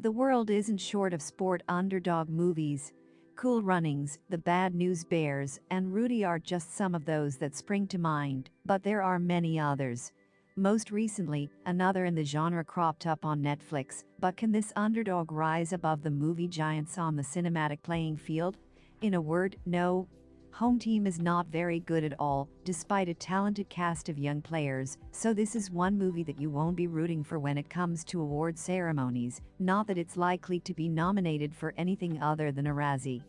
The world isn't short of sport underdog movies. Cool Runnings, The Bad News Bears, and Rudy are just some of those that spring to mind, but there are many others. Most recently, another in the genre cropped up on Netflix, but can this underdog rise above the movie giants on the cinematic playing field? In a word, no. Home team is not very good at all, despite a talented cast of young players, so this is one movie that you won't be rooting for when it comes to award ceremonies, not that it's likely to be nominated for anything other than a Razzie.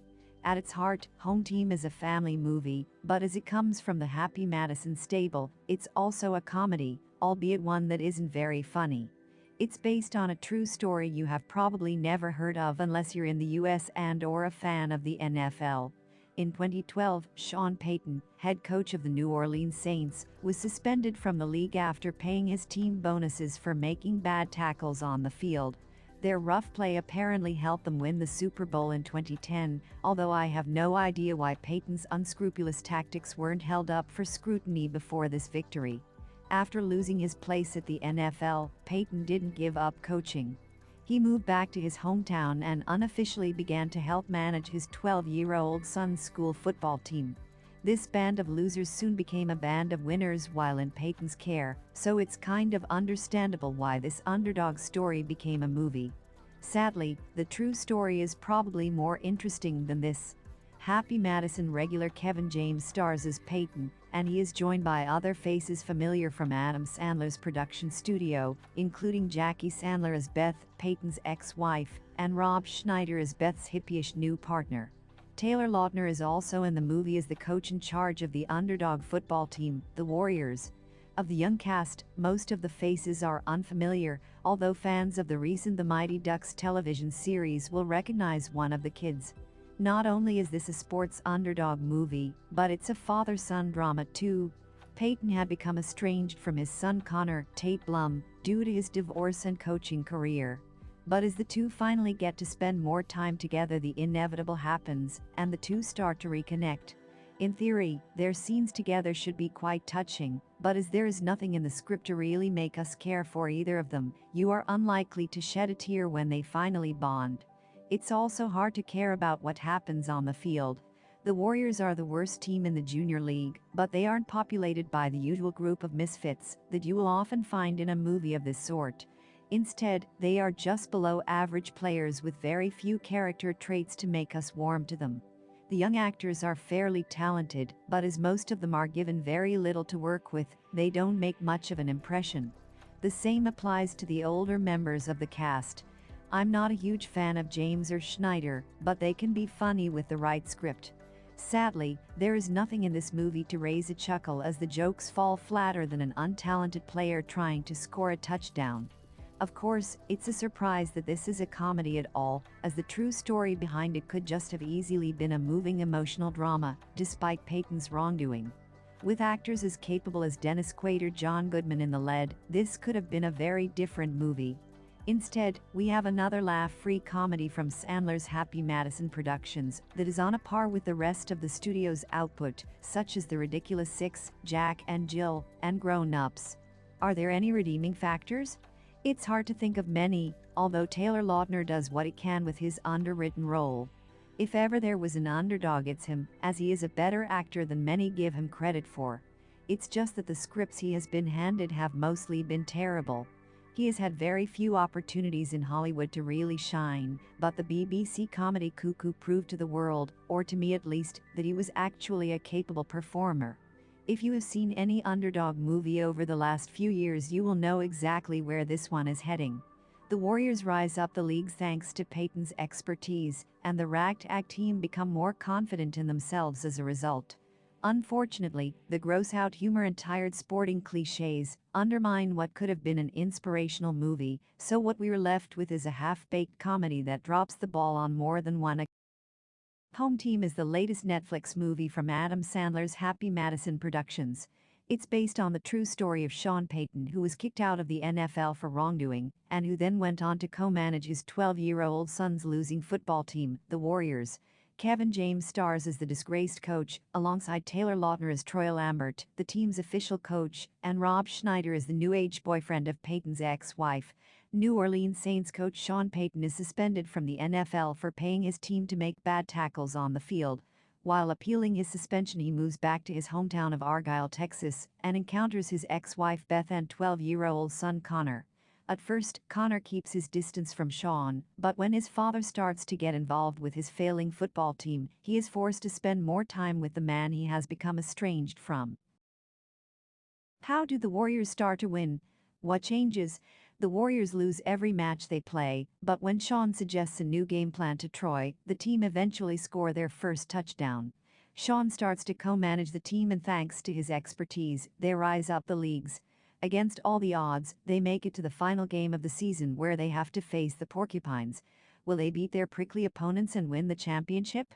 At its heart, Home Team is a family movie, but as it comes from the Happy Madison stable, it's also a comedy, albeit one that isn't very funny. It's based on a true story you have probably never heard of unless you're in the US and/or a fan of the NFL. In 2012, Sean Payton, head coach of the New Orleans Saints, was suspended from the league after paying his team bonuses for making bad tackles on the field. Their rough play apparently helped them win the Super Bowl in 2010, although I have no idea why Payton's unscrupulous tactics weren't held up for scrutiny before this victory. After losing his place at the NFL, Payton didn't give up coaching. He moved back to his hometown and unofficially began to help manage his 12-year-old son's school football team. This band of losers soon became a band of winners while in Payton's care, so it's kind of understandable why this underdog story became a movie. Sadly, the true story is probably more interesting than this. Happy Madison regular Kevin James stars as Payton, and he is joined by other faces familiar from Adam Sandler's production studio, including Jackie Sandler as Beth, Payton's ex-wife, and Rob Schneider as Beth's hippie-ish new partner. Taylor Lautner is also in the movie as the coach in charge of the underdog football team, the Warriors. Of the young cast, most of the faces are unfamiliar, although fans of the recent The Mighty Ducks television series will recognize one of the kids. Not only is this a sports underdog movie, but it's a father-son drama too. Payton had become estranged from his son Connor, Tate Blum, due to his divorce and coaching career. But as the two finally get to spend more time together, the inevitable happens, and the two start to reconnect. In theory, their scenes together should be quite touching, but as there is nothing in the script to really make us care for either of them, you are unlikely to shed a tear when they finally bond. It's also hard to care about what happens on the field. The Warriors are the worst team in the junior league, but they aren't populated by the usual group of misfits that you will often find in a movie of this sort. Instead, they are just below average players with very few character traits to make us warm to them. The young actors are fairly talented, but as most of them are given very little to work with, they don't make much of an impression. The same applies to the older members of the cast. I'm not a huge fan of James or Schneider, but they can be funny with the right script. Sadly, there is nothing in this movie to raise a chuckle as the jokes fall flatter than an untalented player trying to score a touchdown. Of course, it's a surprise that this is a comedy at all, as the true story behind it could just have easily been a moving emotional drama, despite Payton's wrongdoing. With actors as capable as Dennis Quaid or John Goodman in the lead, this could have been a very different movie. Instead, we have another laugh-free comedy from Sandler's Happy Madison Productions that is on a par with the rest of the studio's output, such as The Ridiculous Six, Jack and Jill, and Grown Ups. Are there any redeeming factors? It's hard to think of many, although Taylor Lautner does what he can with his underwritten role. If ever there was an underdog, it's him, as he is a better actor than many give him credit for. It's just that the scripts he has been handed have mostly been terrible. He has had very few opportunities in Hollywood to really shine, but the BBC comedy Cuckoo proved to the world, or to me at least, that he was actually a capable performer. If you have seen any underdog movie over the last few years, you will know exactly where this one is heading. The Warriors rise up the league thanks to Payton's expertise, and the ragtag team become more confident in themselves as a result. Unfortunately, the gross-out humor and tired sporting cliches undermine what could have been an inspirational movie, so what we are left with is a half-baked comedy that drops the ball on more than one occasion. Home Team is the latest Netflix movie from Adam Sandler's Happy Madison Productions. It's based on the true story of Sean Payton, who was kicked out of the NFL for wrongdoing, and who then went on to co-manage his 12-year-old son's losing football team, the Warriors. Kevin James stars as the disgraced coach, alongside Taylor Lautner as Troy Lambert, the team's official coach, and Rob Schneider as the new-age boyfriend of Payton's ex-wife. New Orleans Saints coach Sean Payton is suspended from the NFL for paying his team to make bad tackles on the field. While appealing his suspension, he moves back to his hometown of Argyle, Texas, and encounters his ex-wife Beth and 12-year-old son Connor. At first, Connor keeps his distance from Sean, but when his father starts to get involved with his failing football team, he is forced to spend more time with the man he has become estranged from. How do the Warriors start to win? What changes? The Warriors lose every match they play, but when Sean suggests a new game plan to Troy, the team eventually score their first touchdown. Sean starts to co-manage the team, and thanks to his expertise, they rise up the leagues. Against all the odds, they make it to the final game of the season, where they have to face the Porcupines. Will they beat their prickly opponents and win the championship?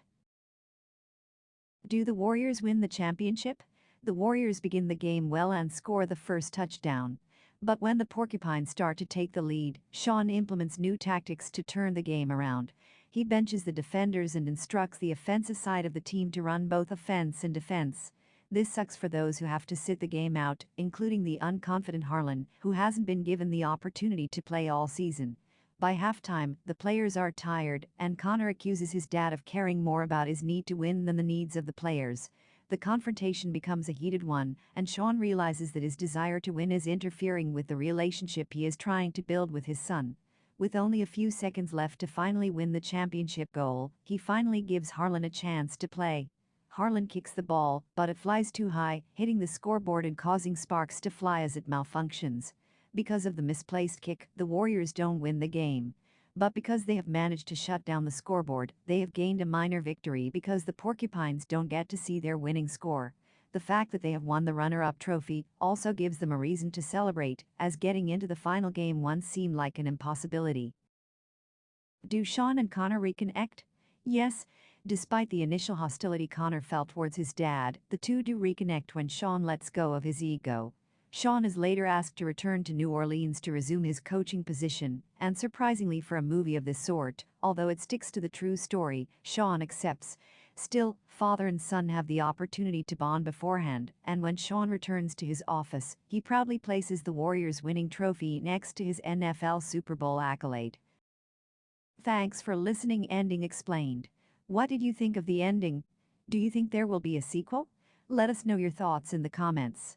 Do the Warriors win the championship? The Warriors begin the game well and score the first touchdown. But when the Porcupines start to take the lead, Sean implements new tactics to turn the game around. He benches the defenders and instructs the offensive side of the team to run both offense and defense. This sucks for those who have to sit the game out, including the unconfident Harlan, who hasn't been given the opportunity to play all season. By halftime, the players are tired, and Connor accuses his dad of caring more about his need to win than the needs of the players. The confrontation becomes a heated one, and Sean realizes that his desire to win is interfering with the relationship he is trying to build with his son. With only a few seconds left to finally win the championship goal, he finally gives Harlan a chance to play. Harlan kicks the ball, but it flies too high, hitting the scoreboard and causing sparks to fly as it malfunctions. Because of the misplaced kick, the Warriors don't win the game. But because they have managed to shut down the scoreboard, they have gained a minor victory because the Porcupines don't get to see their winning score. The fact that they have won the runner-up trophy also gives them a reason to celebrate, as getting into the final game once seemed like an impossibility. Do Sean and Connor reconnect? Yes. Despite the initial hostility Connor felt towards his dad, the two do reconnect when Sean lets go of his ego. Sean is later asked to return to New Orleans to resume his coaching position, and surprisingly for a movie of this sort, although it sticks to the true story, Sean accepts. Still, father and son have the opportunity to bond beforehand, and when Sean returns to his office, he proudly places the Warriors' winning trophy next to his NFL Super Bowl accolade. Thanks for listening. Ending Explained. What did you think of the ending? Do you think there will be a sequel? Let us know your thoughts in the comments.